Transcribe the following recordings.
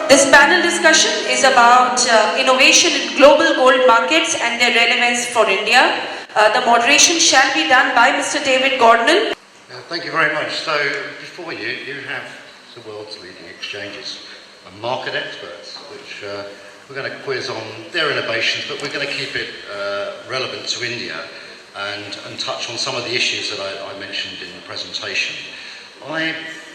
This panel discussion is about innovation in global gold markets and their relevance for India. The moderation shall be done by Mr. David Gordon. Thank you very much. So before you, you have the world's leading exchanges and market experts, which we're going to quiz on their innovations, but we're going to keep it relevant to India and touch on some of the issues that I mentioned in the presentation. I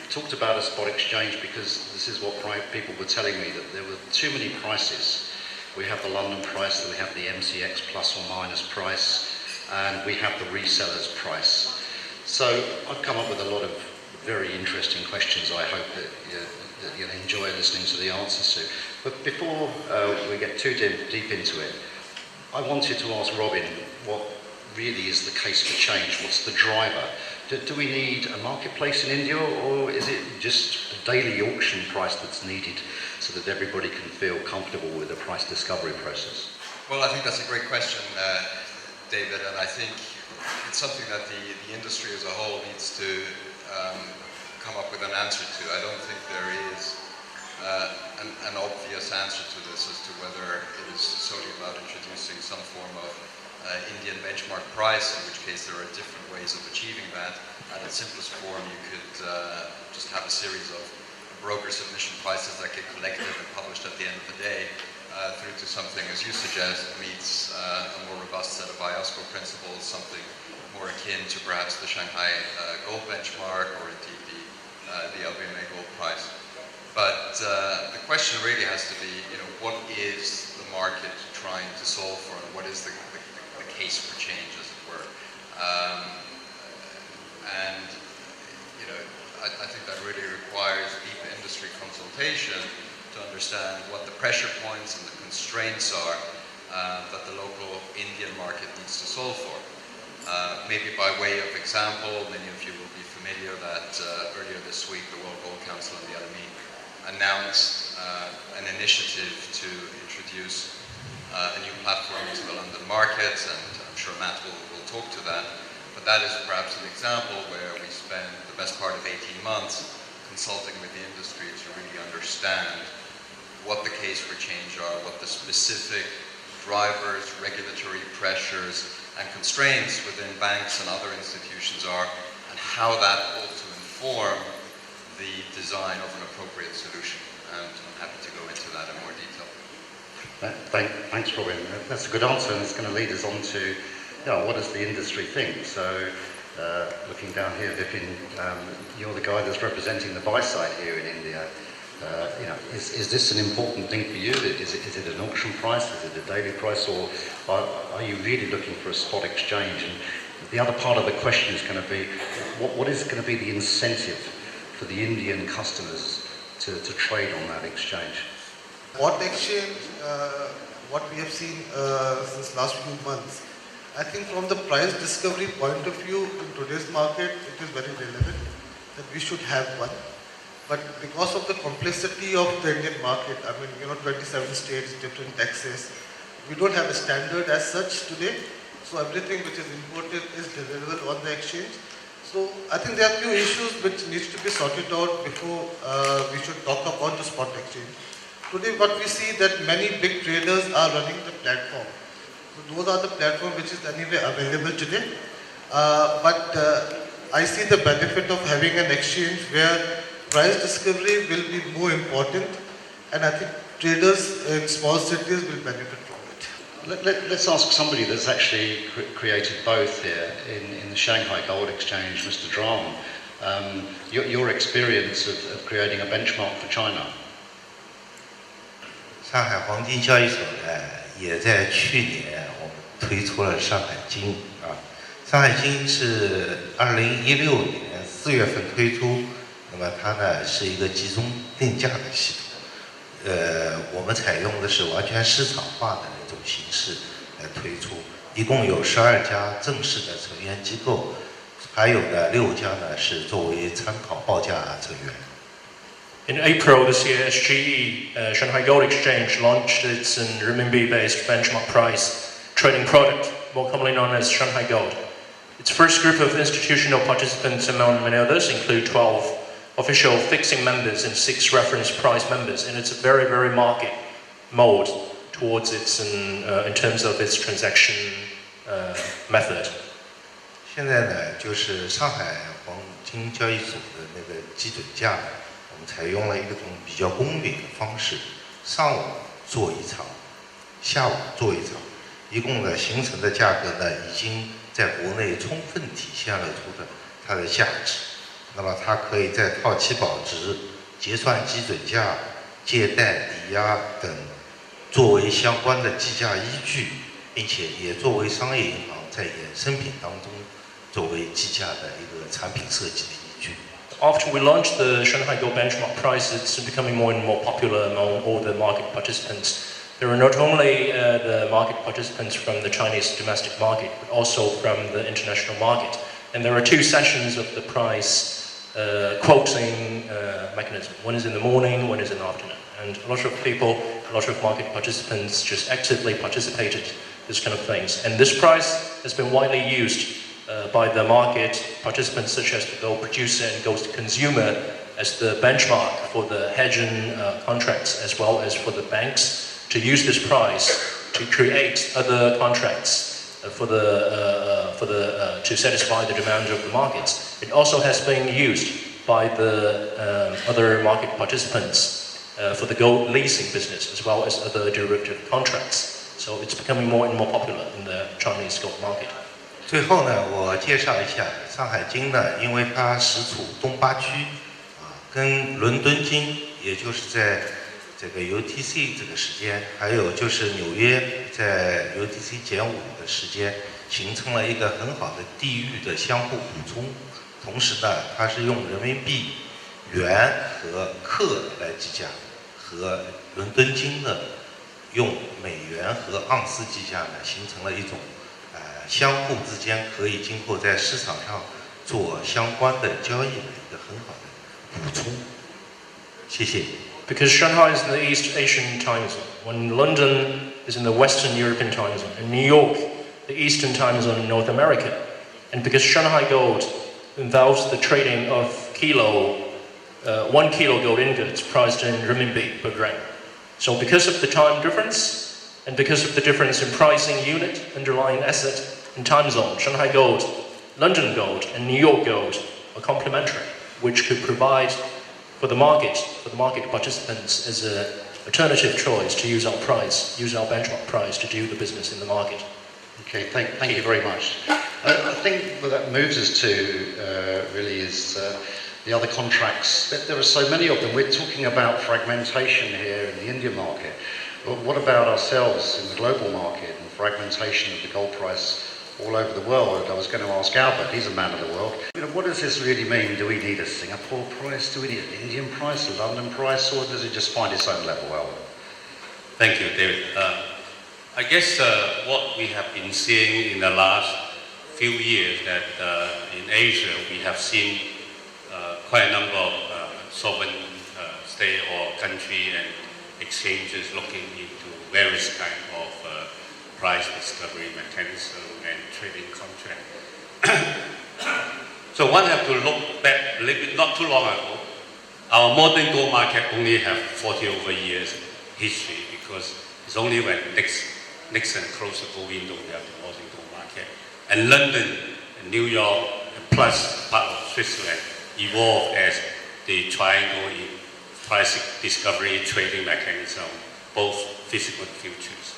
talked about a spot exchange because this is what people were telling me, that there were too many prices. We have the London price, we have the MCX plus or minus price, and we have the reseller's price. So I've come up with a lot of very interesting questions I hope that you'll enjoy listening to the answers to. But before we get too deep into it, I wanted to ask Robin what really is the case for change. What's the driver? Do we need a marketplace in India, or is it just a daily auction price that's needed so that everybody can feel comfortable with the price discovery process? Well, I think that's a great question, David, and I think it's something that the industry as a whole needs to come up with an answer to. I don't think there is an obvious answer to this as to whether it is solely about introducing some form of Indian benchmark price, in which case there are different ways of achieving that. At its simplest form, you could just have a series of broker submission prices that get collected and published at the end of the day, through to something, as you suggest, that meets a more robust set of IOSCO principles, something more akin to perhaps the Shanghai gold benchmark or indeed the LBMA gold price. But the question really has to be, what is the market trying to solve for, and what is the case for change, as it were? I think that really requires deep industry consultation to understand what the pressure points and the constraints are that the local Indian market needs to solve for. Maybe by way of example, many of you will be familiar that earlier this week the World Gold Council and the LME announced an initiative to introduce a new platform into the London market, and I'm sure Matt will talk to that. But that is perhaps an example where we spend the best part of 18 months consulting with the industry to really understand what the case for change are, what the specific drivers, regulatory pressures, and constraints within banks and other institutions are, and how that ought to inform the design of an appropriate solution. And I'm happy to go into that in more detail. Thanks, Robin. That's a good answer, and it's going to lead us on to what does the industry think? So, looking down here, Vipin, you're the guy that's representing the buy side here in India. Is this an important thing for you? Is it an auction price? Is it a daily price? Or are you really looking for a spot exchange? And the other part of the question is going to be, what is going to be the incentive for the Indian customers to trade on that exchange? Spot exchange, what we have seen since last few months, I think from the price discovery point of view in today's market, it is very relevant that we should have one. But because of the complexity of the Indian market, 27 states, different taxes, we don't have a standard as such today. So everything which is imported is deliverable on the exchange. So I think there are few issues which needs to be sorted out before we should talk about the spot exchange. Today what we see that many big traders are running the platform. So those are the platforms which is anyway available today. But I see the benefit of having an exchange where price discovery will be more important, and I think traders in small cities will benefit from it. Let's ask somebody that's actually created both here in the Shanghai Gold Exchange, Mr. Dram, your experience of creating a benchmark for China. 上海黄金交易所呢，也在去年我们推出了上海金啊。上海金是2016年4月份推出，那么它呢是一个集中定价的系统。我们采用的是完全市场化的那种形式来推出，一共有12家正式的成员机构，还有呢6家呢是作为参考报价成员。 In April this year, SGE, Shanghai Gold Exchange, launched its renminbi-based benchmark price trading product, more commonly known as Shanghai Gold. Its first group of institutional participants, among many others, include 12 official fixing members and 6 reference price members, and it's a very, very market mode towards its in terms of its transaction method. 现在呢，就是上海黄金交易所的那个基准价，我们采用了一种比较公平的方式，上午做一场，下午做一场，一共呢形成的价格呢，已经在国内充分体现了出的它的价值。那么它可以在套期保值、结算基准价、借贷、抵押等作为相关的计价依据，并且也作为商业银行在衍生品当中作为计价的一个产品设计的依据。After we launched the Shanghai Gold benchmark price, it's becoming more and more popular among all the market participants. There are not only the market participants from the Chinese domestic market, but also from the international market. And there are 2 sessions of the price quoting mechanism. One is in the morning, one is in the afternoon. And a lot of people, a lot of market participants just actively participated in this kind of things. And this price has been widely used by the market participants such as the gold producer and gold consumer as the benchmark for the hedging contracts as well as for the banks to use this price to create other contracts to satisfy the demand of the markets. It also has been used by the other market participants for the gold leasing business as well as other derivative contracts. So it's becoming more and more popular in the Chinese gold market. 最后呢，我介绍一下上海金呢，因为它实处东八区，跟伦敦金，也就是在这个 UTC 这个时间，还有就是纽约在 UTC -5的时间，形成了一个很好的地域的相互补充。同时呢，它是用人民币元和克来计价，和伦敦金呢用美元和盎司计价呢，形成了一种相互之间可以今后在市场上做相关的交易的一个很好的补充。谢谢。Because Shanghai is in the East Asian time zone, when London is in the Western European time zone, and New York, the Eastern time zone in North America. And because Shanghai gold involves the trading of 1 kilo gold ingots priced in renminbi per gram. So because of the time difference, and because of the difference in pricing unit, underlying asset, and time zone, Shanghai gold, London gold, and New York gold are complementary, which could provide for the market participants as an alternative choice to use our price, use our benchmark price to do the business in the market. Okay, thank you very much. I think what that moves us to really is the other contracts. There are so many of them. We're talking about fragmentation here in the Indian market. But what about ourselves in the global market and fragmentation of the gold price all over the world? I was going to ask Albert, he's a man of the world. What does this really mean? Do we need a Singapore price? Do we need an Indian price, a London price, or does it just find its own level, Albert? Thank you, David. I guess what we have been seeing in the last few years that in Asia we have seen quite a number of sovereign state or country and exchanges looking into various kind of price discovery mechanism and trading contract. So one have to look back a little bit, not too long ago. Our modern gold market only have 40 over years history because it's only when Nixon closed the gold window we have the modern gold market. And London and New York plus part of Switzerland evolved as the triangle in price discovery trading mechanism, both physical and futures.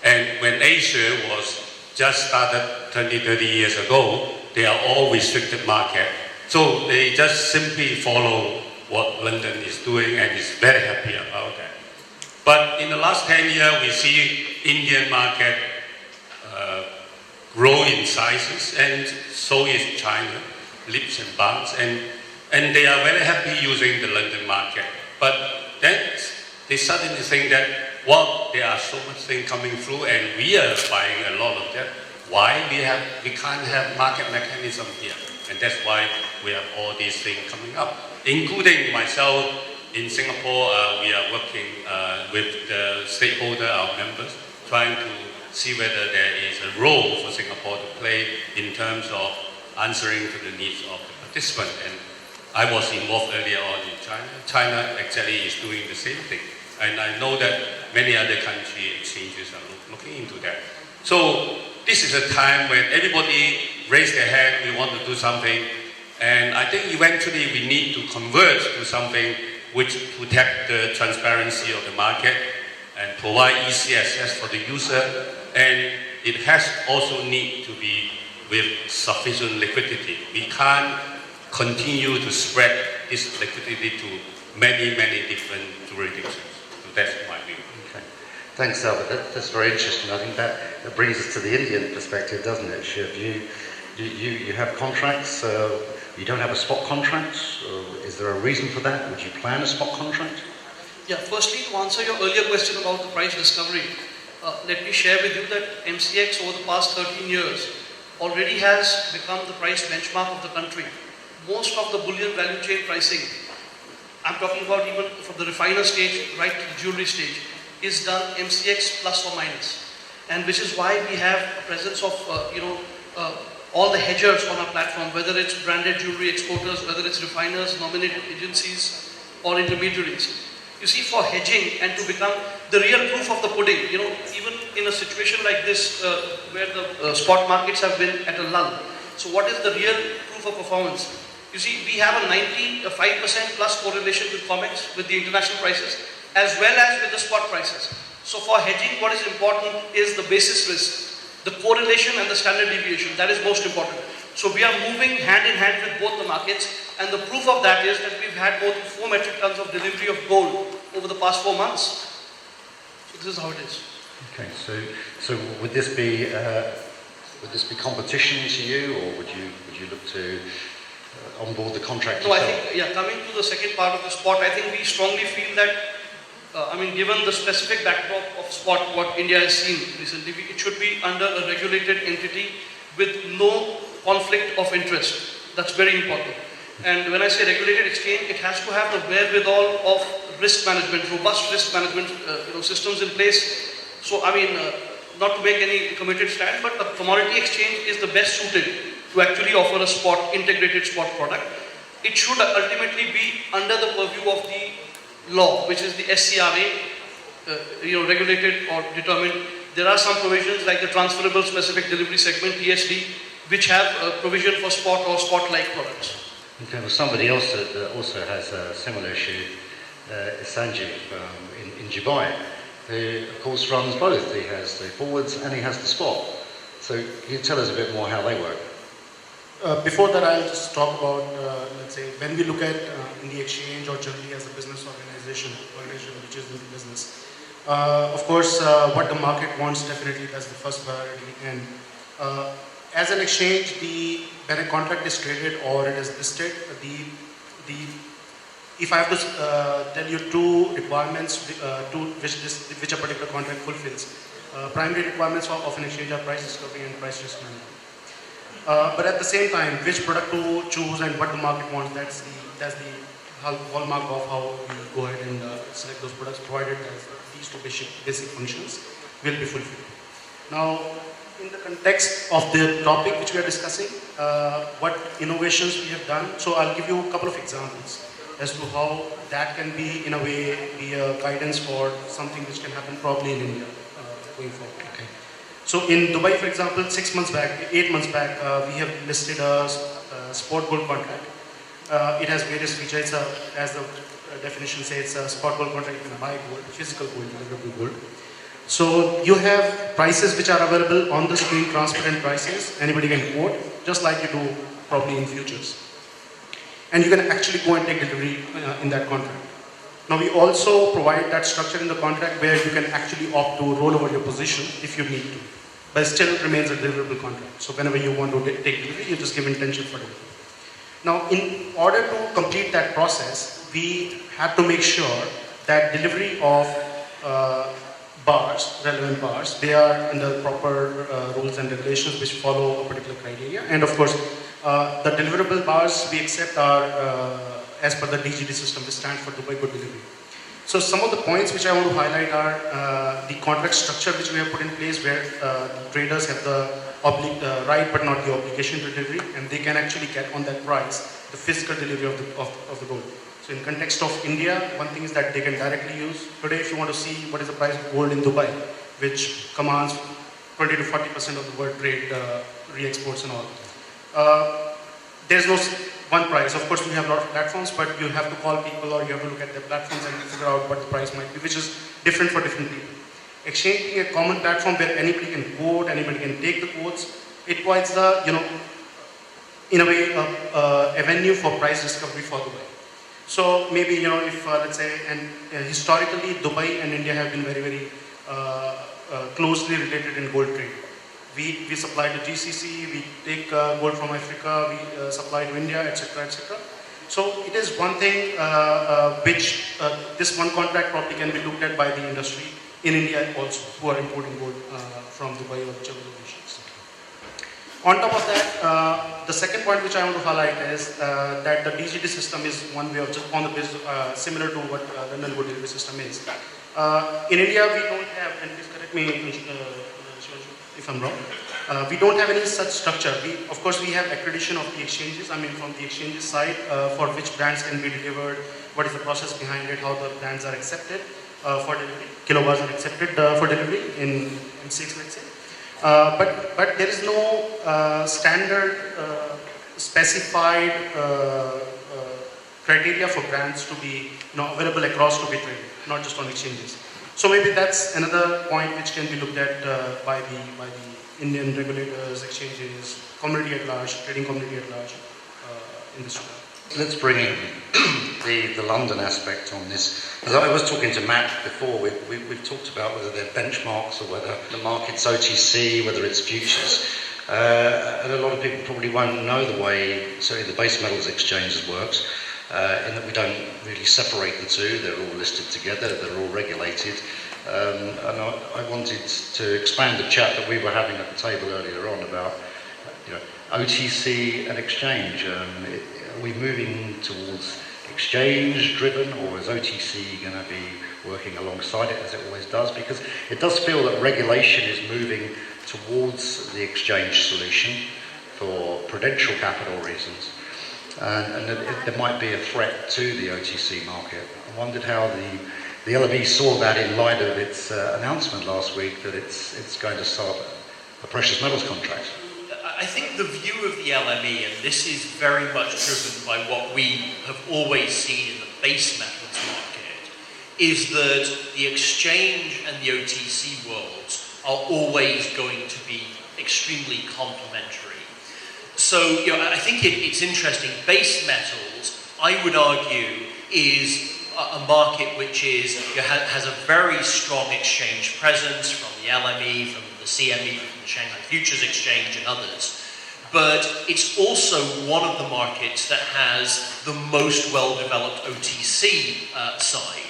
And when Asia was just started 20, 30 years ago, they are all restricted market. So they just simply follow what London is doing and is very happy about that. But in the last 10 years, we see Indian market grow in sizes, and so is China, leaps and bounds, and they are very happy using the London market. But then they suddenly think that, well, there are so much things coming through, and we are buying a lot of them. Why we can't have market mechanism here? And that's why we have all these things coming up, including myself in Singapore. We are working with the stakeholder, our members, trying to see whether there is a role for Singapore to play in terms of answering to the needs of the participant. And I was involved earlier on in China. China actually is doing the same thing. And I know that many other country exchanges are looking into that. So this is a time when everybody raise their hand, we want to do something. And I think eventually we need to converge to something which protect the transparency of the market and provide easy access for the user. And it has also need to be with sufficient liquidity. We can't continue to spread this liquidity to many, many different jurisdictions. So that's my view. Okay. Thanks, Albert. That's very interesting. I think that brings us to the Indian perspective, doesn't it, Shiv? You have contracts. You don't have a spot contract. Is there a reason for that? Would you plan a spot contract? Yeah, firstly, to answer your earlier question about the price discovery, let me share with you that MCX over the past 13 years already has become the price benchmark of the country. Most of the bullion value chain pricing, I'm talking about even from the refiner stage right to the jewelry stage, is done MCX plus or minus. And which is why we have a presence of, all the hedgers on our platform, whether it's branded jewelry exporters, whether it's refiners, nominated agencies, or intermediaries. You see, for hedging and to become the real proof of the pudding, even in a situation like this where the spot markets have been at a lull. So what is the real proof of performance? You see, we have a 95% plus correlation with COMEX, with the international prices, as well as with the spot prices. So for hedging, what is important is the basis risk, the correlation and the standard deviation. That is most important. So we are moving hand in hand with both the markets, and the proof of that is that we've had more than 4 metric tons of delivery of gold over the past 4 months. So this is how it is. Okay, so would this be competition to you, or would you look to onboard the contract No, yourself? I think, coming to the second part of the spot, I think we strongly feel that, given the specific backdrop of spot, what India has seen recently, it should be under a regulated entity with no conflict of interest. That's very important. And when I say regulated exchange, it has to have the wherewithal of risk management, robust risk management systems in place. So, not to make any committed stand, but a commodity exchange is the best suited to actually offer a integrated spot product. It should ultimately be under the purview of the law, which is the SCRA, regulated or determined. There are some provisions like the transferable specific delivery segment, TSD, which have a provision for spot or spot-like products. Okay, well, somebody else that also has a similar issue is Sanjeev in Dubai, who of course runs both. He has the forwards and he has the spot. So can you tell us a bit more how they work? Before that, I'll just talk about, let's say, when we look at in the exchange or generally as a business organization which is in the business. Of course, what the market wants, definitely that's the first priority. And as an exchange, when a contract is traded or it is listed, if I have to tell you 2 requirements which a particular contract fulfills, primary requirements of an exchange are price discovery and price risk management. But at the same time, which product to choose and what the market wants, that's the hallmark of how we go ahead and select those products, provided that these 2 basic functions will be fulfilled. Now, in the context of the topic which we are discussing, what innovations we have done, so I'll give you a couple of examples as to how that can be, in a way, be a guidance for something which can happen probably in India going forward. Okay. So in Dubai, for example, 8 months back, we have listed a spot gold contract. It has various features. As the definition says, a spot gold contract, you can buy gold, physical gold, deliverable gold. So you have prices which are available on the screen, transparent prices. Anybody can quote, just like you do probably in futures. And you can actually go and take delivery in that contract. Now we also provide that structure in the contract where you can actually opt to roll over your position if you need to. But it still remains a deliverable contract. So whenever you want to take delivery, you just give intention for delivery. Now, in order to complete that process, we had to make sure that delivery of bars, relevant bars, they are under proper rules and regulations which follow a particular criteria. And of course, the deliverable bars we accept are as per the DGD system, which stands for Dubai Good Delivery. So some of the points which I want to highlight are the contract structure which we have put in place, where the traders have the right but not the obligation to delivery, and they can actually get on that price the physical delivery of the gold. So in context of India, one thing is that they can directly use. Today, if you want to see what is the price of gold in Dubai, which commands 20 to 40% of the world trade, re-exports and all. There's no one price. Of course, we have a lot of platforms, but you have to call people or you have to look at their platforms and figure out what the price might be, which is different for different people. Exchange being a common platform where anybody can quote, anybody can take the quotes, it provides the, in a way, a venue for price discovery for Dubai. So maybe, if let's say, and historically, Dubai and India have been very, very closely related in gold trade. We supply to GCC, we take gold from Africa, we supply to India, etc., etc. So it is one thing which this one contract probably can be looked at by the industry in India also, who are importing gold from Dubai or whichever locations. On top of that, the second point which I want to highlight is that the DGD system is one way of just on the basis similar to what London Gold Delivery System is. In India, we don't have, and please correct me if I'm wrong, we don't have any such structure. Of course, we have accreditation of the exchanges, from the exchanges side, for which brands can be delivered, what is the process behind it, how the brands are accepted for delivery, kilobars are accepted for delivery in M6, let's say. But there is no standard specified criteria for brands to be available across to be traded, not just on exchanges. So maybe that's another point which can be looked at by the Indian regulators, exchanges, community at large, trading community at large in this regard. Let's bring in the London aspect on this. As I was talking to Matt before, we've talked about whether they're benchmarks or whether the market's OTC, whether it's futures. And a lot of people probably won't know the way, certainly the base metals exchanges works, in that we don't really separate the two. They're all listed together, they're all regulated. And I wanted to expand the chat that we were having at the table earlier on about OTC and exchange. Are we moving towards exchange driven, or is OTC going to be working alongside it as it always does? Because it does feel that regulation is moving towards the exchange solution for prudential capital reasons, and there might be a threat to the OTC market. I wondered how the LME saw that in light of its announcement last week that it's going to start a precious metals contract. I think the view of the LME, and this is very much driven by what we have always seen in the base metals market, is that the exchange and the OTC worlds are always going to be extremely complementary. So, I think it's interesting. Base metals, I would argue, is a market which has a very strong exchange presence from the LME, from the CME, from the Shanghai Futures Exchange and others. But it's also one of the markets that has the most well-developed OTC side.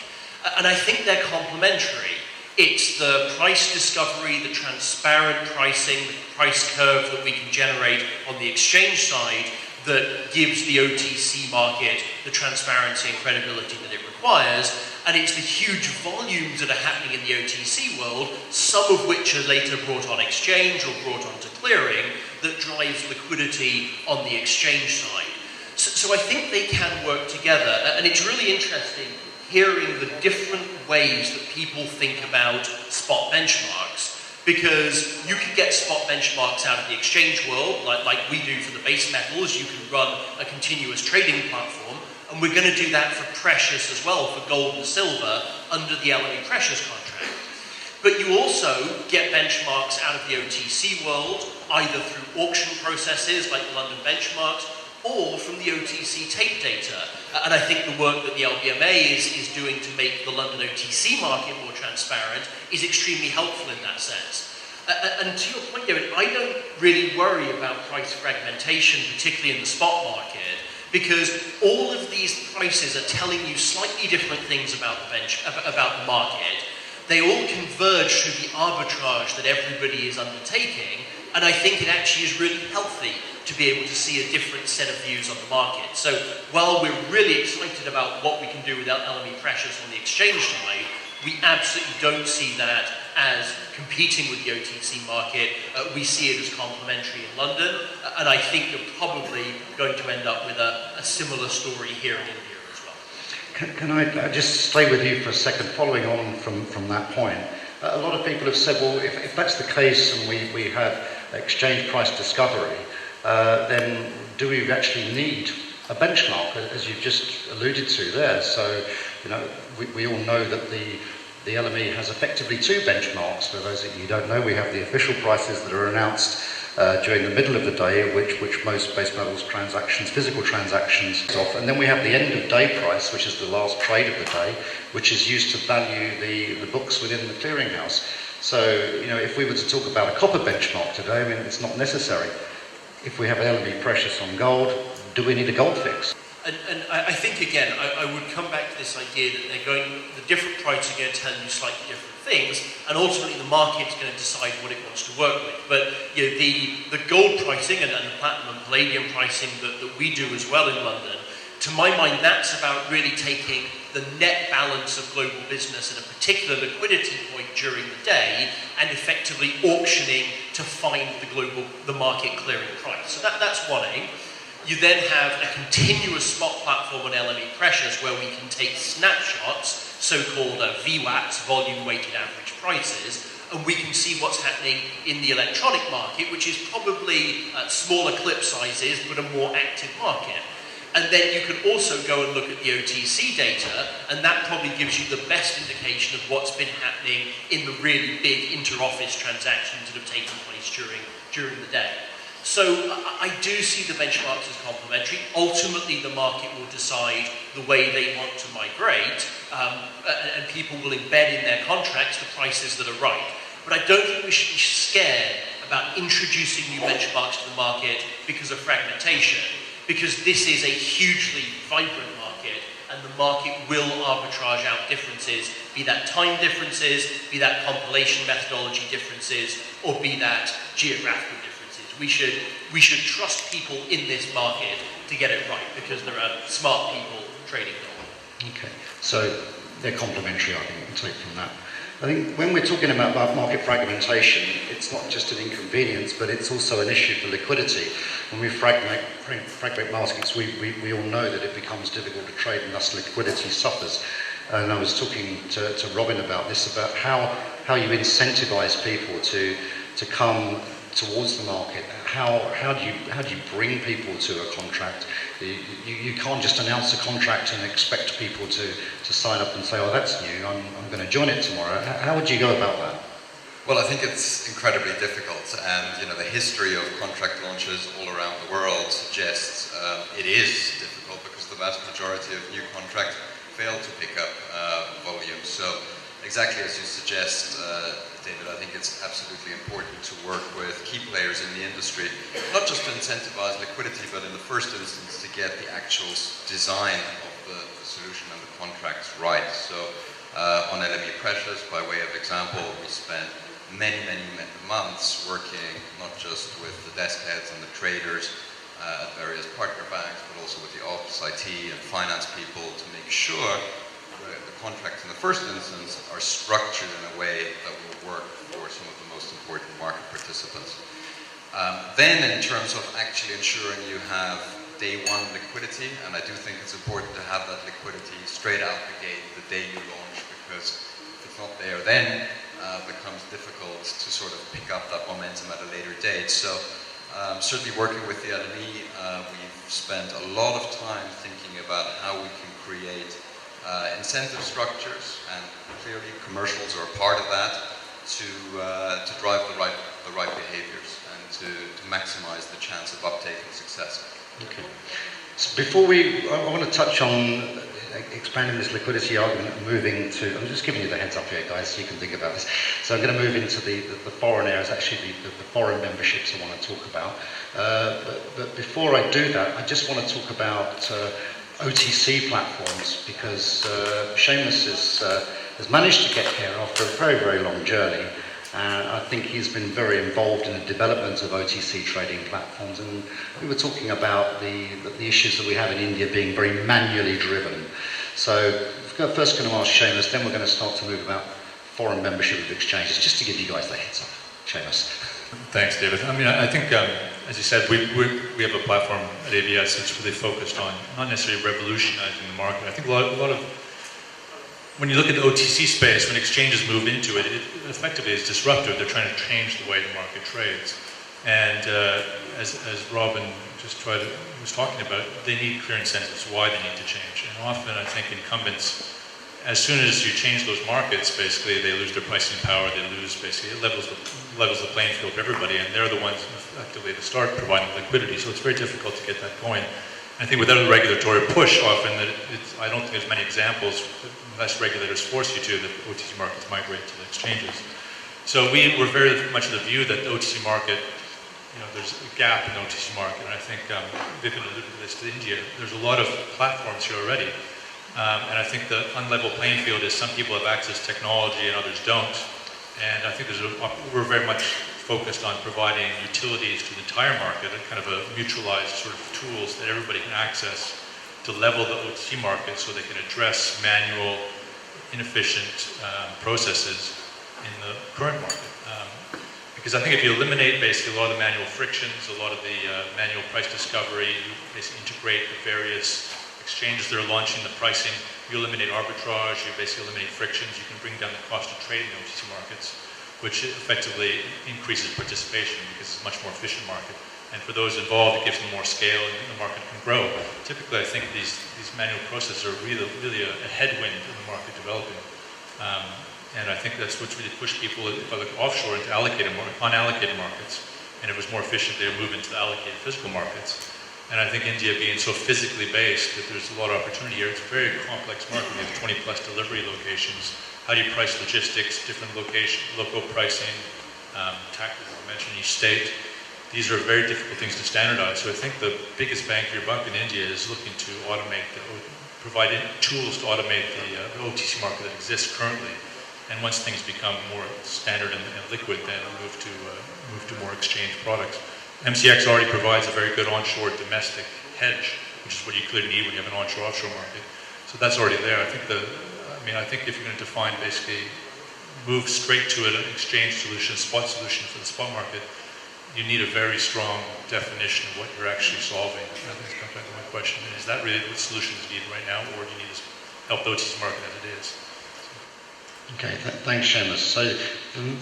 And I think they're complementary. It's the price discovery, the transparent pricing, the price curve that we can generate on the exchange side that gives the OTC market the transparency and credibility that it requires, and it's the huge volumes that are happening in the OTC world, some of which are later brought on exchange or brought onto clearing, that drives liquidity on the exchange side. So I think they can work together, and it's really interesting hearing the different ways that people think about spot benchmarks. Because you can get spot benchmarks out of the exchange world, like we do for the base metals. You can run a continuous trading platform, and we're going to do that for precious as well, for gold and silver, under the LME precious contract. But you also get benchmarks out of the OTC world, either through auction processes like the London benchmarks, or from the OTC tape data. And I think the work that the LBMA is doing to make the London OTC market more transparent is extremely helpful in that sense. And to your point, David, I don't really worry about price fragmentation, particularly in the spot market, because all of these prices are telling you slightly different things about the market. They all converge to the arbitrage that everybody is undertaking, and I think it actually is really healthy to be able to see a different set of views on the market. So while we're really excited about what we can do with LME precious on the exchange side, we absolutely don't see that as competing with the OTC market. We see it as complementary in London, and I think you're probably going to end up with a similar story here in India as well. Can I just stay with you for a second, following on from that point? A lot of people have said, well, if that's the case and we have exchange price discovery, then do we actually need a benchmark, as you've just alluded to there? So, you know, we all know that the LME has effectively two benchmarks. For those of you who don't know, we have the official prices that are announced during the middle of the day, which most base metals transactions, physical transactions, off, and then we have the end of day price, which is the last trade of the day, which is used to value the books within the clearinghouse. So, you know, if we were to talk about a copper benchmark today, I mean, it's not necessary. If we have LME precious on gold, do we need a gold fix? And I think, again, I would come back to this idea that the different prices are going to tell you slightly different things, and ultimately the market's going to decide what it wants to work with. But you know, the gold pricing and the platinum and palladium pricing that we do as well in London, to my mind, that's about really taking the net balance of global business at a particular liquidity point during the day and effectively auctioning to find the market clearing price. So that's one aim. You then have a continuous spot platform on LME pressures where we can take snapshots, so-called VWAPs, volume weighted average prices, and we can see what's happening in the electronic market, which is probably smaller clip sizes but a more active market. And then you can also go and look at the OTC data, and that probably gives you the best indication of what's been happening in the really big inter-office transactions that have taken place during the day. So I do see the benchmarks as complementary. Ultimately, the market will decide the way they want to migrate, and people will embed in their contracts the prices that are right. But I don't think we should be scared about introducing new benchmarks to the market because of fragmentation, because this is a hugely vibrant market, and the market will arbitrage out differences, be that time differences, be that compilation methodology differences, or be that geographical differences. We should trust people in this market to get it right, because there are smart people trading gold. Okay, so they're complementary, I think, we'll take from that. I think when we're talking about market fragmentation, it's not just an inconvenience, but it's also an issue for liquidity. When we fragment markets, we all know that it becomes difficult to trade, and thus liquidity suffers. And I was talking to Robin about this, about how you incentivize people to come towards the market. How do you bring people to a contract? You can't just announce a contract and expect people to sign up and say, oh, that's new, I'm going to join it tomorrow. How would you go about that? Well, I think it's incredibly difficult, and you know, the history of contract launches all around the world suggests it is difficult, because the vast majority of new contracts fail to pick up volume. So exactly as you suggest, David, I think it's absolutely important to work with key players in the industry, not just to incentivize liquidity, but in the first instance to get the actual design of the solution and the contracts right. So on LME pressures, by way of example, we spent many months working not just with the desk heads and the traders at various partner banks, but also with the office IT and finance people to make sure the contracts in the first instance are structured in a way that will work for some of the most important market participants. Then in terms of actually ensuring you have day one liquidity, and I do think it's important to have that liquidity straight out the gate the day you launch, because if it's not there then it becomes difficult to sort of pick up that momentum at a later date. So certainly working with the LME, we've spent a lot of time thinking about how we can create incentive structures, and clearly commercials are a part of that, to drive the right behaviors and to maximize the chance of uptake and success. Okay. So before I want to touch on expanding this liquidity argument and moving to, I'm just giving you the heads up here, guys, so you can think about this. So I'm going to move into the foreign areas, actually the foreign memberships I want to talk about. But before I do that, I just want to talk about OTC platforms, because Seamus has managed to get here after a very, very long journey. And I think he's been very involved in the development of OTC trading platforms. And we were talking about the issues that we have in India being very manually driven. So first going to ask Seamus, then we're going to start to move about foreign membership of exchanges, just to give you guys the heads up. Seamus. Thanks, David. I mean, I think, as you said, we have a platform at ABS that's really focused on not necessarily revolutionizing the market. I think a lot of when you look at the OTC space, when exchanges move into it, it effectively is disruptive. They're trying to change the way the market trades. And as Robin was talking about, they need clear incentives why they need to change. And often I think incumbents, as soon as you change those markets, basically they lose their pricing power, they lose basically, it levels the playing field for everybody, and they're the ones effectively to start providing liquidity. So it's very difficult to get that going. I think without a regulatory push, often, I don't think there's many examples, unless regulators force you to, that OTC markets migrate to the exchanges. So we're very much of the view that the OTC market, there's a gap in the OTC market, and I think Vipin alluded to this to India. There's a lot of platforms here already, and I think the unlevel playing field is some people have access to technology and others don't. And I think we're very much focused on providing utilities to the entire market, and kind of a mutualized sort of tools that everybody can access to level the OTC market so they can address manual, inefficient processes in the current market. Because I think if you eliminate basically a lot of the manual frictions, a lot of the manual price discovery, you basically integrate the various exchanges that are launching the pricing, you eliminate arbitrage, you basically eliminate frictions, you can bring down the cost of trading in OTC markets, which effectively increases participation because it's a much more efficient market. And for those involved, it gives them more scale and the market can grow. Typically, I think these manual processes are really a headwind in the market developing. And I think that's what's really pushed people, if I look offshore, into unallocated markets. And if it was more efficient, they would move into the allocated physical markets. And I think India being so physically based, that there's a lot of opportunity here. It's a very complex market. We have 20 plus delivery locations. How do you price logistics, different location, local pricing, taxes, I mentioned each state. These are very difficult things to standardize. So I think the biggest bang for your buck in India is looking to provide tools to automate the OTC market that exists currently. And once things become more standard and liquid, then move to more exchange products. MCX already provides a very good onshore domestic hedge, which is what you clearly need when you have an onshore-offshore market. So that's already there. I think if you're going to define, basically, move straight to an exchange solution, spot solution for the spot market, you need a very strong definition of what you're actually solving. I think it's comes back to my question: is that really what solution is needed right now, or do you need to help the OTC market as it is? Okay, thanks, Seamus. So,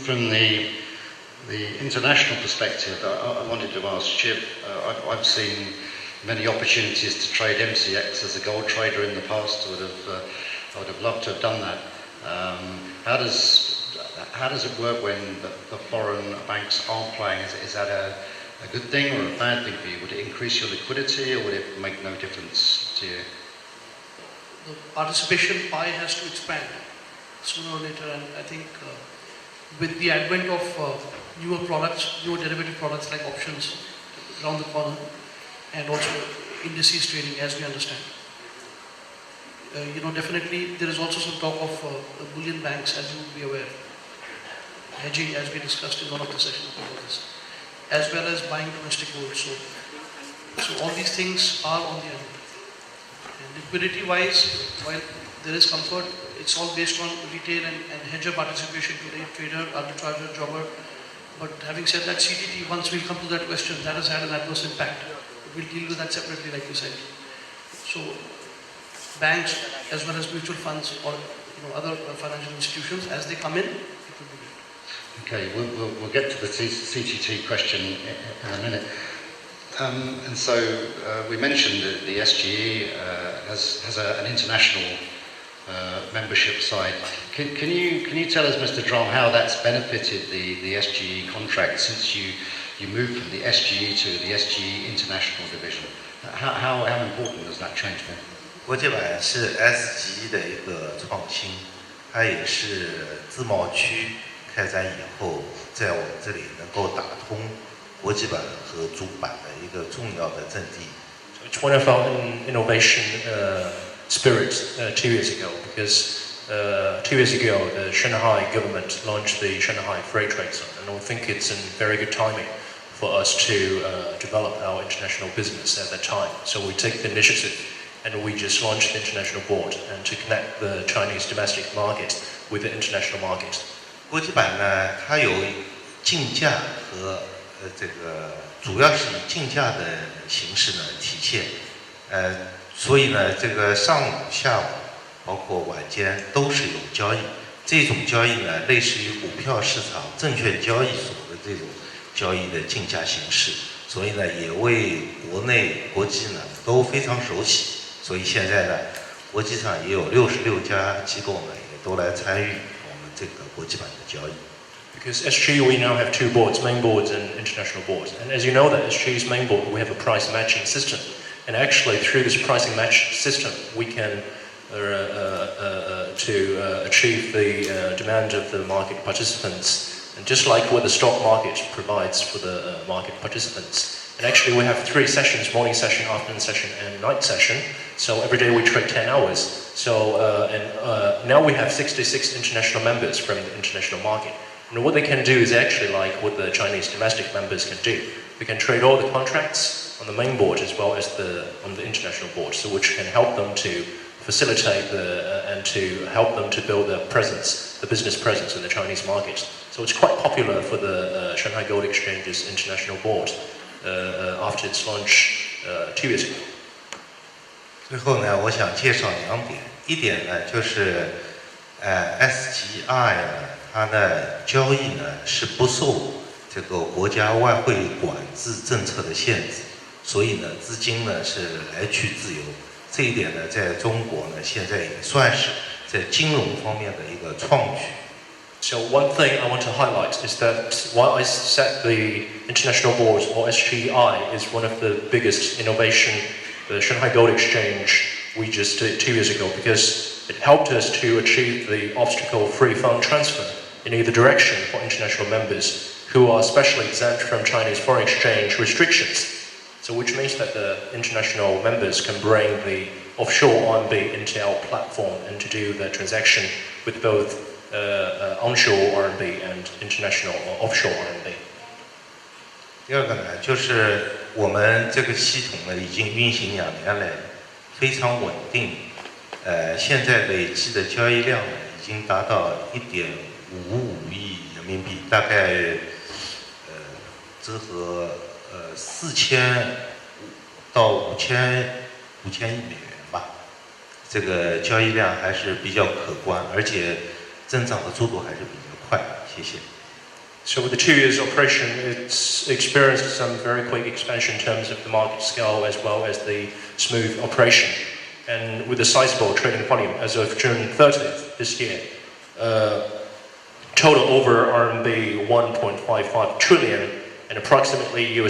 from the international perspective, I wanted to ask Shiv. I've seen many opportunities to trade MCX as a gold trader in the past. I would have loved to have done that. How does it work when the foreign banks aren't playing? Is that a good thing or a bad thing for you? Would it increase your liquidity, or would it make no difference to you? The participation pie has to expand sooner or later, and I think with the advent of newer derivative products like options around the corner, and also indices trading, as we understand. Definitely there is also some talk of the bullion banks, as you would be aware, hedging, as we discussed in one of the sessions before this, as well as buying domestic gold. So all these things are on the end. And liquidity-wise, while there is comfort, it's all based on retail and hedger participation today, trader, arbitrager, jobber. But having said that, CTT, once we come to that question, that has had an adverse impact. We'll deal with that separately, like you said. So banks, as well as mutual funds or other financial institutions, as they come in, it will be good. Okay, we'll get to the CTT question in a minute. And so we mentioned that the SGE has an international membership side. Can you tell us, Mr. Drum, how that's benefited the SGE contract since you moved from the SGE to the SGE International Division? How important has that change been? 国际版是 SGE 的一个创新，它也是自贸区开展以后，在我们这里能够打通国际版和主板的一个重要的阵地。It's one of our innovation spirit 2 years ago, because 2 years ago the Shanghai government launched the Shanghai Freight Trade Zone, and I think it's in very good timing for us to develop our international business at that time. So we take the initiative, and we just launched the international board and to connect the Chinese domestic market with the international market. 国际版呢，它有竞价和这个主要是以竞价的形式呢体现，所以呢，这个上午、下午，包括晚间都是有交易。这种交易呢，类似于股票市场、证券交易所的这种交易的竞价形式，所以呢，也为国内、国际呢都非常熟悉。所以现在呢，国际上也有66家机构呢，也都来参与我们这个国际版的交易。Because SG, we now have two boards, main boards and international boards. And as you know, that SG's main board, we have a price matching system. And actually, through this pricing match system, we can achieve the demand of the market participants. And just like what the stock market provides for the market participants. And actually, we have 3 sessions, morning session, afternoon session, and night session. So every day we trade 10 hours. So now we have 66 international members from the international market. And what they can do is actually like what the Chinese domestic members can do. They can trade all the contracts on the main board as well as on the international board, so which can help them to facilitate and to help them to build their presence, the business presence in the Chinese market. So it's quite popular for the Shanghai Gold Exchange's international board after its launch 2 years ago. 最后呢，我想介绍2点，一点呢就是SGI 呢。它的交易呢是不受这个国家外汇管制政策的限制，所以呢资金呢是来去自由。这一点呢在中国呢现在也算是在金融方面的一个创举。So one thing I want to highlight is that while I said the international board or SGI is one of the biggest innovation, the Shanghai Gold Exchange we just did 2 years ago, because it helped us to achieve the obstacle-free fund transfer in either direction for international members who are specially exempt from Chinese foreign exchange restrictions. So which means that the international members can bring the offshore RMB into our platform and to do the transaction with both onshore RMB and international or offshore RMB. 第二个呢，就是我们这个系统呢已经运行2年来，非常稳定。现在累计的交易量呢已经达到1.55亿人民币，大概折合4000到5000亿美元吧。这个交易量还是比较可观，而且增长的速度还是比较快。谢谢。So with the 2 years operation, it's experienced some very quick expansion in terms of the market scale as well as the smooth operation. And with a sizable trading volume as of June 30th this year, total over RMB 1.55 trillion and approximately $,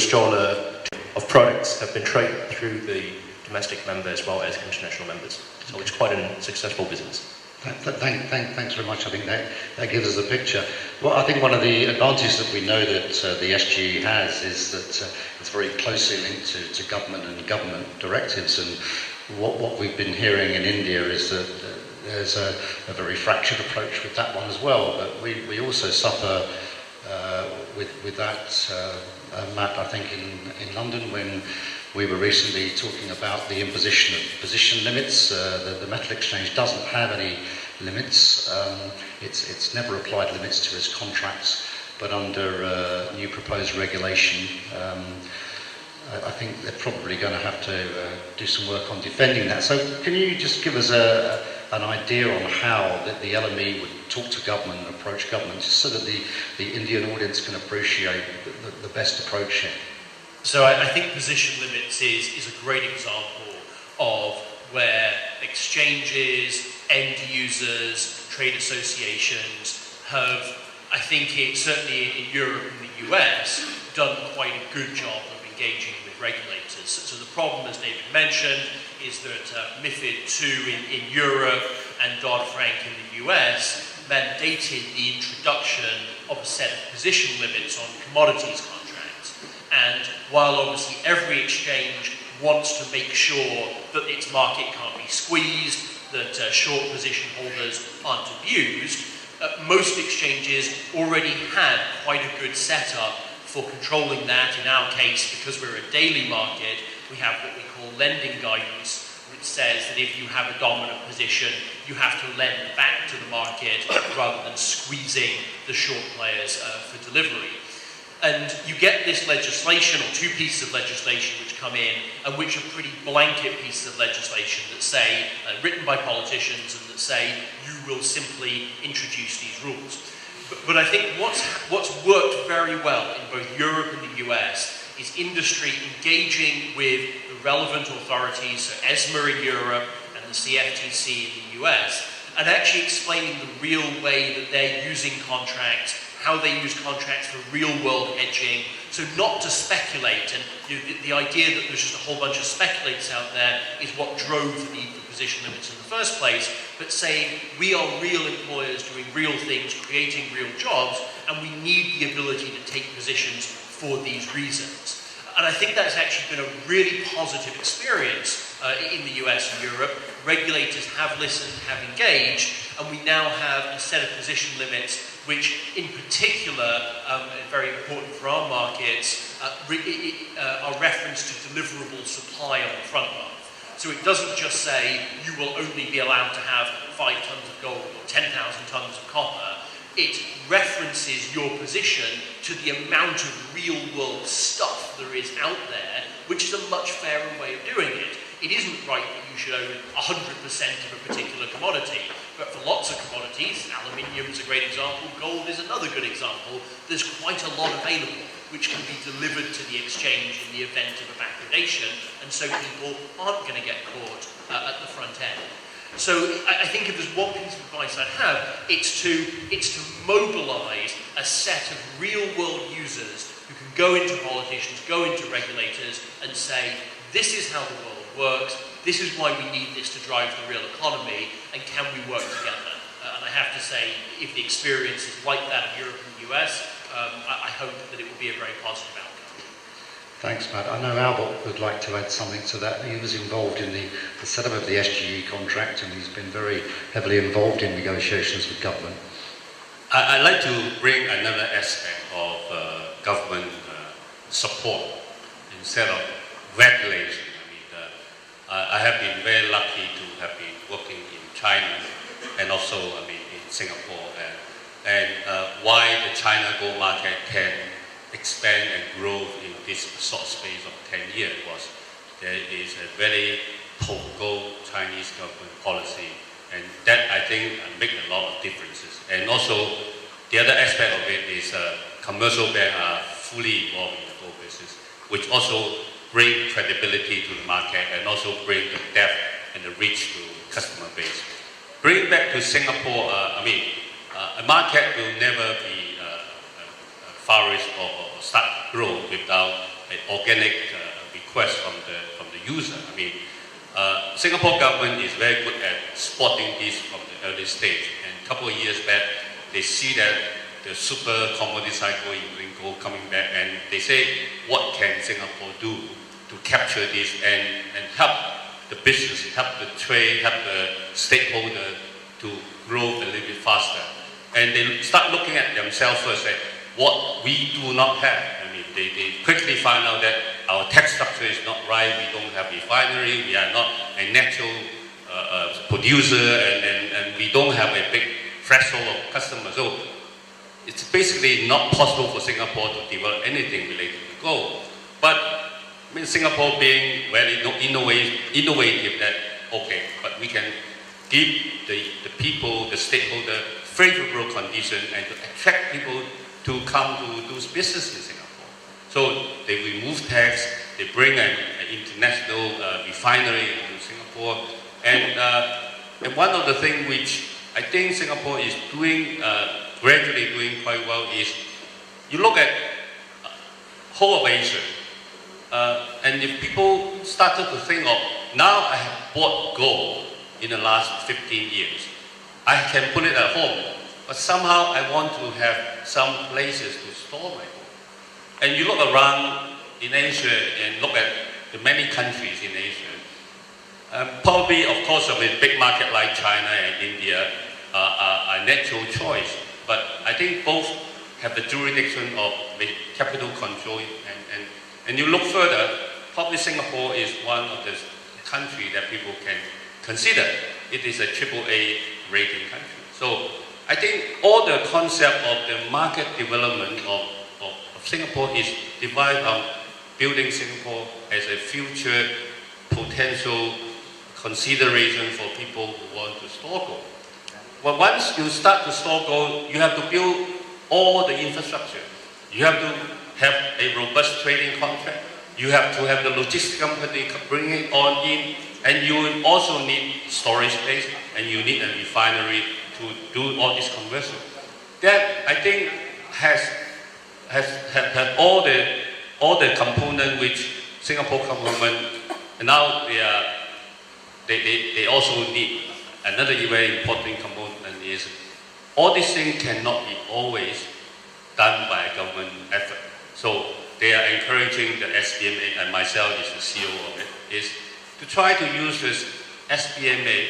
of products have been traded through the domestic member as well as international members. So it's quite a successful business. Thanks very much. I think that gives us a picture. Well, I think one of the advantages that we know that the SG has is that it's very closely linked to government and government directives. And what we've been hearing in India is that there's a very fractured approach with that one as well. But we also suffer with that, Matt, I think in London when we were recently talking about the imposition of position limits. The metal exchange doesn't have any limits. It's never applied limits to its contracts, but under new proposed regulation, I think they're probably going to have to do some work on defending that. So can you just give us an idea on how the LME would talk to government and approach government, just so that the Indian audience can appreciate the best approach here? So I think position limits is a great example of where exchanges, end users, trade associations have, I think certainly in Europe and the US, done quite a good job of engaging with regulators. So the problem, as David mentioned, is that MiFID II in Europe and Dodd-Frank in the US mandated the introduction of a set of position limits on commodities contracts. And while obviously every exchange wants to make sure that its market can't be squeezed, that short position holders aren't abused, most exchanges already had quite a good setup for controlling that. In our case, because we're a daily market, we have what we call lending guidance, which says that if you have a dominant position, you have to lend back to the market rather than squeezing the short players for delivery. And you get this legislation, or two pieces of legislation which come in, and which are pretty blanket pieces of legislation that say, written by politicians, and that say, you will simply introduce these rules. But I think what's worked very well in both Europe and the US is industry engaging with the relevant authorities, so ESMA in Europe and the CFTC in the US, and actually explaining the real way that they're using contracts, how they use contracts for real-world hedging, so not to speculate. And the idea that there's just a whole bunch of speculators out there is what drove the need for position limits in the first place, but saying we are real employers doing real things, creating real jobs, and we need the ability to take positions for these reasons. And I think that's actually been a really positive experience in the US and Europe. Regulators have listened, have engaged, and we now have a set of position limits which in particular, very important for our markets, are referenced to deliverable supply on the front month. So it doesn't just say you will only be allowed to have 5 tons of gold or 10,000 tons of copper. It references your position to the amount of real-world stuff there is out there, which is a much fairer way of doing it. It isn't right that you should own 100% of a particular commodity, but for lots of commodities, aluminium is a great example, gold is another good example, there's quite a lot available which can be delivered to the exchange in the event of a backwardation, and so people aren't going to get caught at the front end. So I think if there's one piece of advice I'd have, it's to mobilise a set of real-world users who can go into politicians, go into regulators, and say, this is how the world works, this is why we need this to drive the real economy, and can we work together? And I have to say, if the experience is like that in Europe and the US, I hope that it will be a very positive outcome. Thanks, Matt. I know Albert would like to add something to that. He was involved in the setup of the SGE contract, and he's been very heavily involved in negotiations with government. I'd like to bring another aspect of government support instead of regulation. I have been very lucky to have been working in China and also, in Singapore. And why the China gold market can expand and grow in this short space of 10 years was there is a very pro-gold Chinese government policy, and that I think make a lot of differences. And also the other aspect of it is commercial banks are fully involved in the gold business, which also bring credibility to the market and also bring the depth and the reach to customer base. Bring back to Singapore, a market will never be flourish or start grow without an organic request from the user. Singapore government is very good at spotting this from the early stage. And a couple of years back, they see that the super commodity cycle in gold coming back, and they say, what can Singapore do to capture this and help the business, help the trade, help the stakeholder to grow a little bit faster. And they start looking at themselves first, like, what we do not have. They quickly find out that our tax structure is not right, we don't have refinery, we are not a natural producer, and we don't have a big threshold of customers. So it's basically not possible for Singapore to develop anything related to gold. But Singapore being very innovative that, okay, but we can give the people, the stakeholder, favorable condition and to attract people to come to do business in Singapore. So they remove tax, they bring an international refinery into Singapore, and one of the things which I think Singapore is doing, gradually doing quite well is, you look at whole of Asia, and if people started to think of, now I have bought gold in the last 15 years, I can put it at home, but somehow I want to have some places to store my gold. And you look around in Asia and look at the many countries in Asia, probably, of course, a big market like China and India are a natural choice, but I think both have the jurisdiction of the capital control, and you look further, probably Singapore is one of the country that people can consider. It is a AAA rating country. So I think all the concept of the market development of Singapore is derived on building Singapore as a future potential consideration for people who want to store gold. But once you start to store gold, you have to build all the infrastructure. You have to have a robust trading contract. You have to have the logistics company bring it on in, and you also need storage space, and you need a refinery to do all this conversion. That I think has all the components which Singapore government, and now they also need another very important component is all these things cannot be always done by government effort. So they are encouraging the SBMA, and myself is the CEO of it, is to try to use this SBMA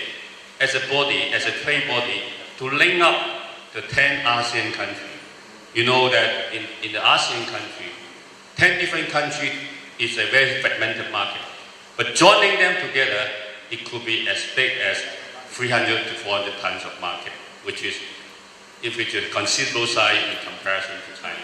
as a body, as a trade body, to link up the 10 ASEAN countries. You know that in the ASEAN country, 10 different countries is a very fragmented market. But joining them together, it could be as big as 300 to 400 tons of market, which is, if it's a considerable size in comparison to China.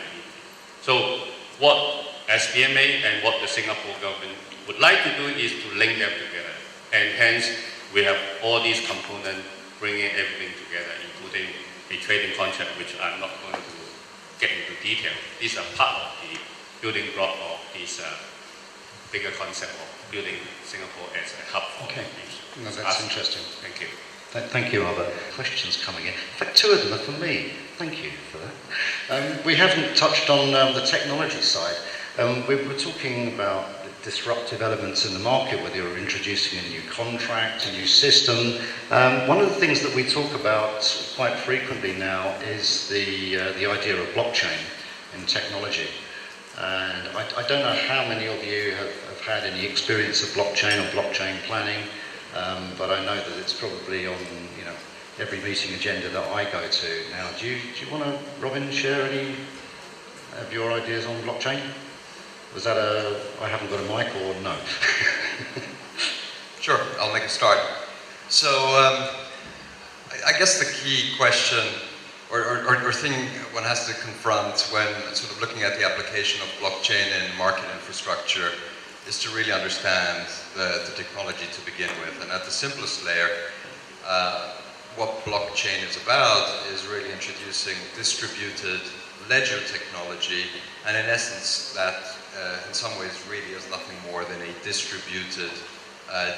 So what SBMA and what the Singapore government would like to do is to link them together. And hence, we have all these components bringing everything together, including a trading contract, which I'm not going to get into detail. These are part of the building block of this bigger concept of building Singapore as a hub for Okay, no, that's interesting. Thank you. Thank you. Other questions coming in. In fact, two of them are for me. Thank you for that. We haven't touched on the technology side. We were talking about the disruptive elements in the market, whether you're introducing a new contract, a new system. One of the things that we talk about quite frequently now is the idea of blockchain in technology. And I don't know how many of you have had any experience of blockchain or blockchain planning. But I know that it's probably on every meeting agenda that I go to now. Do you want to, Robin, share any of your ideas on blockchain? Was that I haven't got a mic or no? Sure, I'll make a start. So I guess the key question or thing one has to confront when sort of looking at the application of blockchain in market infrastructure is to really understand the technology to begin with. And at the simplest layer, what blockchain is about is really introducing distributed ledger technology, and in essence that in some ways really is nothing more than a distributed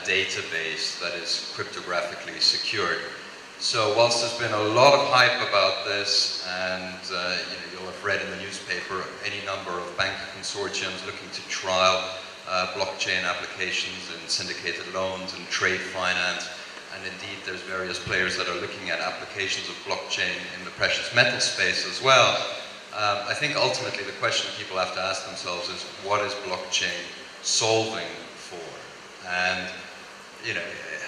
database that is cryptographically secured. So whilst there's been a lot of hype about this, and you'll have read in the newspaper any number of bank consortiums looking to trial blockchain applications in syndicated loans and trade finance, and indeed there's various players that are looking at applications of blockchain in the precious metal space as well. I think ultimately the question people have to ask themselves is, what is blockchain solving for? And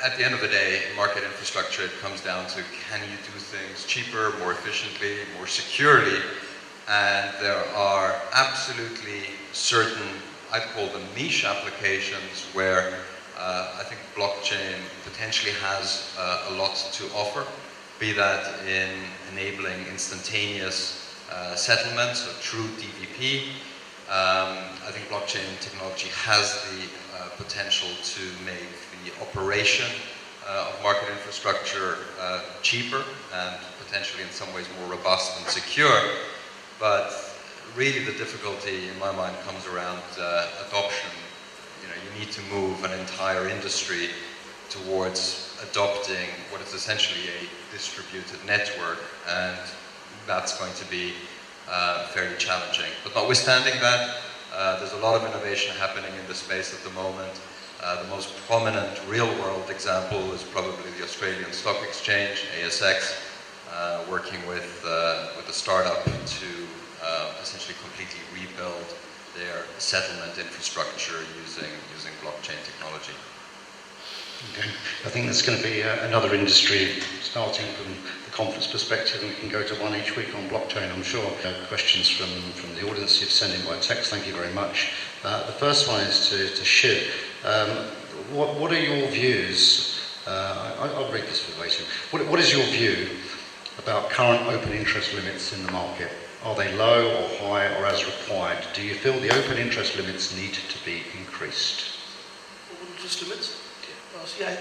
at the end of the day, market infrastructure, it comes down to, can you do things cheaper, more efficiently, more securely? And there are absolutely certain, I'd call them niche applications, where I think blockchain potentially has a lot to offer, be that in enabling instantaneous settlements, so true DVP. I think blockchain technology has the potential to make the operation of market infrastructure cheaper and potentially in some ways more robust and secure. But really the difficulty in my mind comes around adoption. You need to move an entire industry towards adopting what is essentially a distributed network, and that's going to be fairly challenging. But notwithstanding that, there's a lot of innovation happening in the space at the moment. The most prominent real-world example is probably the Australian Stock Exchange, ASX, working with a startup to essentially completely rebuild their settlement infrastructure using blockchain technology. Okay. I think there's going to be another industry starting from the conference perspective, and we can go to one each week on blockchain, I'm sure. Questions from the audience you've sent in by text, thank you very much. The first one is to Shiv. what are your views? I'll read this verbatim. What is your view about current open interest limits in the market? Are they low or high or as required? Do you feel the open interest limits need to be increased? Open interest limits? See, like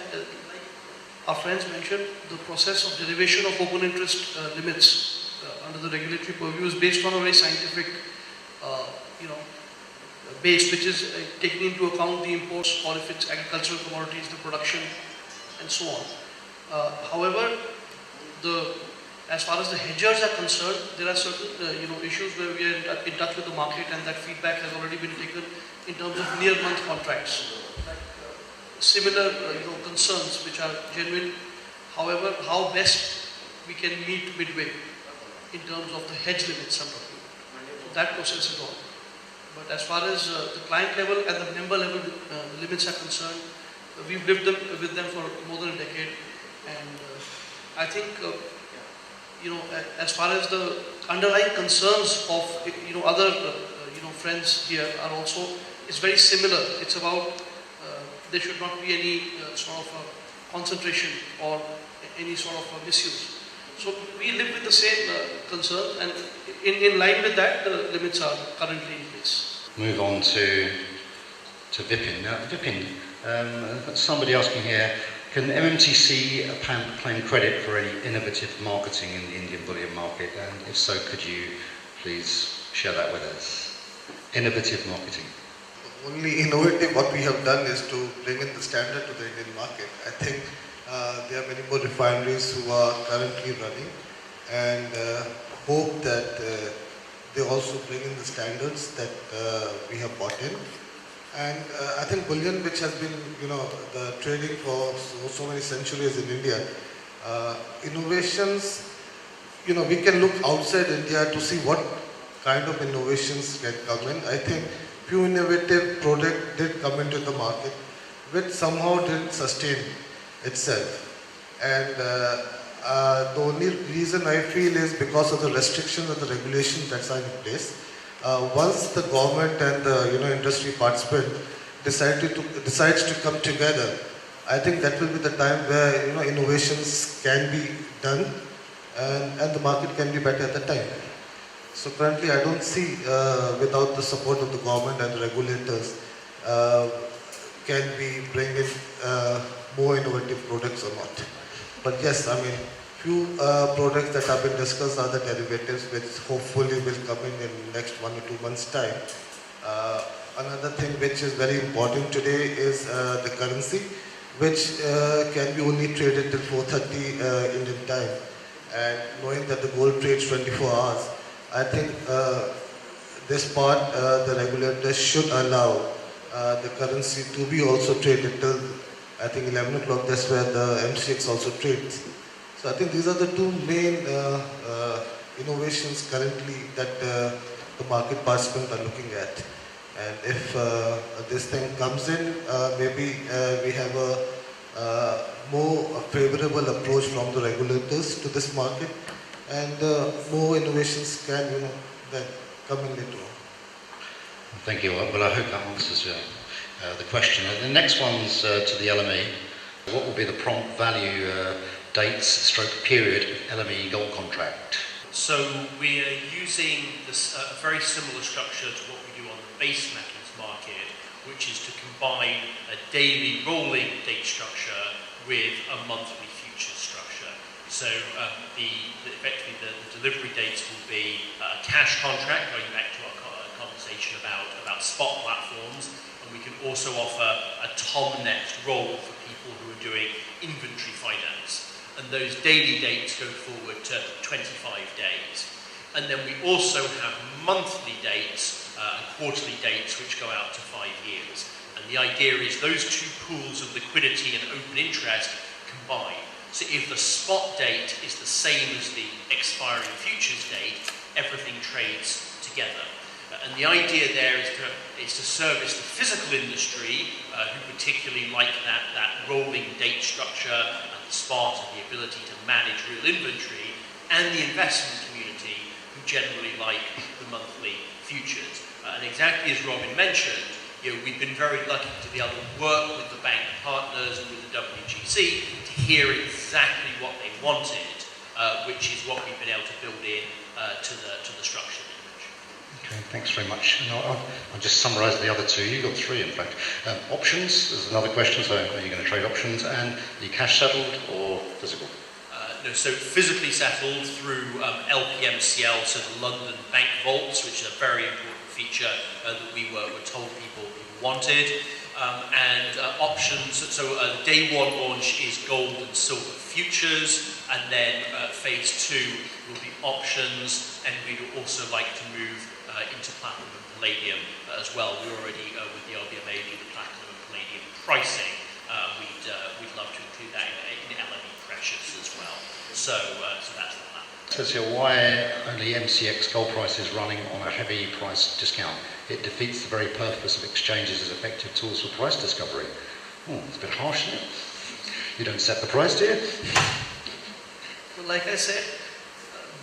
our friends mentioned, the process of derivation of open interest limits under the regulatory purview is based on a very scientific, base, which is taking into account the imports, or if it's agricultural commodities, the production, and so on. However, as far as the hedgers are concerned, there are certain issues where we are in touch with the market, and that feedback has already been taken in terms of near-month contracts. Similar concerns which are genuine. However, how best we can meet midway in terms of the hedge limits I'm talking about. So that process is on. But as far as the client level and the member level limits are concerned, we've lived with them for more than a decade, and I think as far as the underlying concerns of other friends here are also, it's very similar. It's about there should not be any sort of concentration or any sort of misuse. So we live with the same concerns, and in line with that, the limits are currently in place. Move on to Vipin. Now, Vipin, somebody asking here, can MMTC claim credit for any innovative marketing in the Indian bullion market? And if so, could you please share that with us? Innovative marketing. Only innovative what we have done is to bring in the standard to the Indian market. I think there are many more refineries who are currently running, and hope that they also bring in the standards that we have bought in. And I think bullion, which has been the trading for so many centuries in India, innovations, we can look outside India to see what kind of innovations can come in. I think few innovative products did come into the market, which somehow didn't sustain itself. And the only reason I feel is because of the restrictions and the regulations that are in place. Once the government and the industry participant decides to come together, I think that will be the time where innovations can be done, and the market can be better at the time. So currently, I don't see without the support of the government and the regulators, can we bring in more innovative products or not. But yes, I mean, few products that have been discussed are the derivatives, which hopefully will come in next 1 or 2 months' time. Another thing which is very important today is the currency, which can be only traded till 4:30 Indian time. And knowing that the gold trades 24 hours, I think this part the regulators should allow the currency to be also traded till I think 11 o'clock. That's where the MCX also trades. So I think these are the two main innovations currently that the market participants are looking at. And if this thing comes in, maybe we have a more favorable approach from the regulators to this market, and more innovations can then come in later on. Thank you. Well, I hope that answers the question. The next one's to the LME. What will be the prompt value dates stroke period of LME gold contract? So we are using a very similar structure to what we do on the base metals market, which is to combine a daily rolling date structure with a monthly futures structure. So effectively the delivery dates will be a cash contract, going back to our conversation about spot platforms, and we can also offer a TOM-next roll for people who are doing inventory finance. And those daily dates go forward to 25 days. And then we also have monthly dates and quarterly dates which go out to 5 years. And the idea is those two pools of liquidity and open interest combine. So if the spot date is the same as the expiring futures date, everything trades together. And the idea there is to service the physical industry, who particularly like that rolling date structure and the spot and the ability to manage real inventory, and the investment community who generally like the monthly futures. And exactly as Robin mentioned, we've been very lucky to be able to work with the bank partners and with the WGC to hear exactly what they wanted, which is what we've been able to build in to the structure. Okay, thanks very much. And I'll just summarise the other two. You've got three, in fact. Options is another question. So, are you going to trade options? And are you cash settled or physical? No, so physically settled through LPMCL, so the London Bank Vaults, which is a very important feature that we were told people wanted. And options, so the day one launch is gold and silver futures, and then phase two will be options, and we'd also like to move into platinum and palladium as well. We're already with the LBMA do the platinum and palladium pricing. We'd love to include that in LME precious as well. So that's the plan. So, why only MCX gold price is running on a heavy price discount? It defeats the very purpose of exchanges as effective tools for price discovery. It's a bit harsh, isn't it? You don't set the price, do you? Well, like I said,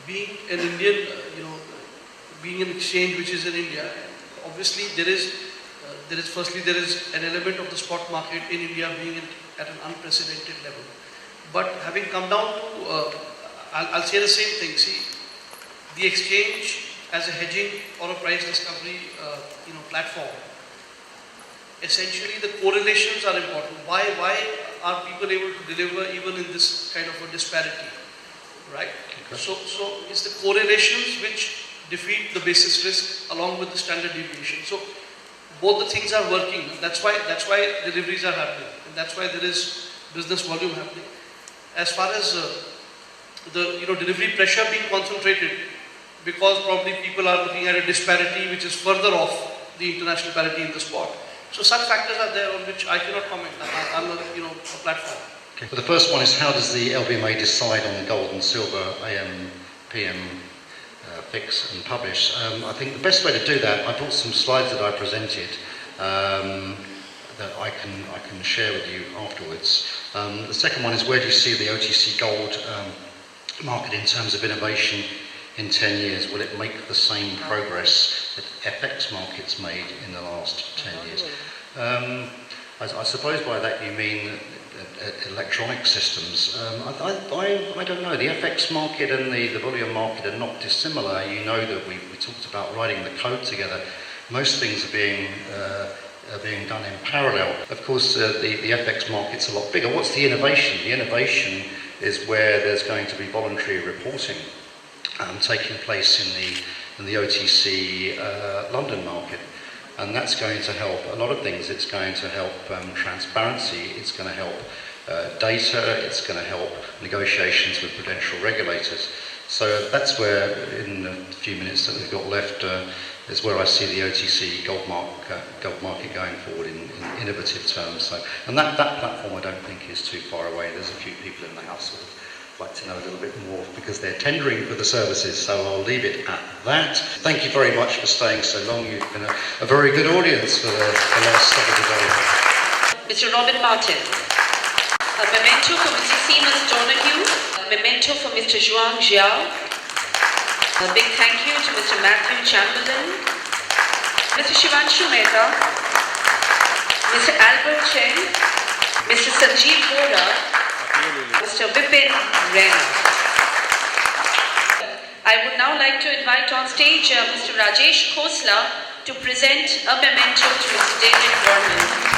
being an Indian, being an exchange which is in India, obviously there is an element of the spot market in India being at an unprecedented level. But having come down to, I'll say the same thing. See, the exchange as a hedging or a price discovery, platform. Essentially, the correlations are important. Why are people able to deliver even in this kind of a disparity, right? Okay. So it's the correlations which defeat the basis risk along with the standard deviation. So both the things are working. That's why deliveries are happening, and that's why there is business volume happening. As far as the delivery pressure being concentrated, because probably people are looking at a disparity which is further off the international parity in the spot. So such factors are there on which I cannot comment. I'm not a platform. Okay. Well, the first one is, how does the LBMA decide on the gold and silver AM, PM fix and publish? I think the best way to do that, I brought some slides that I presented that I can share with you afterwards. The second one is, where do you see the OTC gold market in terms of innovation in 10 years? Will it make the same progress that FX markets made in the last 10 years? I suppose by that you mean electronic systems. I don't know. The FX market and the bullion market are not dissimilar. You know that we talked about writing the code together. Most things are being done in parallel. Of course, the FX market's a lot bigger. What's the innovation? The innovation is where there's going to be voluntary reporting taking place in the OTC London market, and that's going to help a lot of things. It's going to help transparency, it's going to help data, it's going to help negotiations with prudential regulators. So that's where, in the few minutes that we've got left, is where I see the OTC gold market going forward in innovative terms. So, and that platform I don't think is too far away. There's a few people in the house who would like to know a little bit more because they're tendering for the services, so I'll leave it at that. Thank you very much for staying so long. You've been a very good audience for the last stop of the day. Mr. Robin Martin. A memento for Mr. Seamus Donahue. A memento for Mr. Zhuang Jiao. A big thank you to Mr. Matthew Chamberlain. Mr. Shivanshu Mehta. Mr. Albert Chen. Mr. Sanjeev Bora. Mr. Vipin Rena. I would now like to invite on stage Mr. Rajesh Khosla to present a memento to Mr. David Gorman.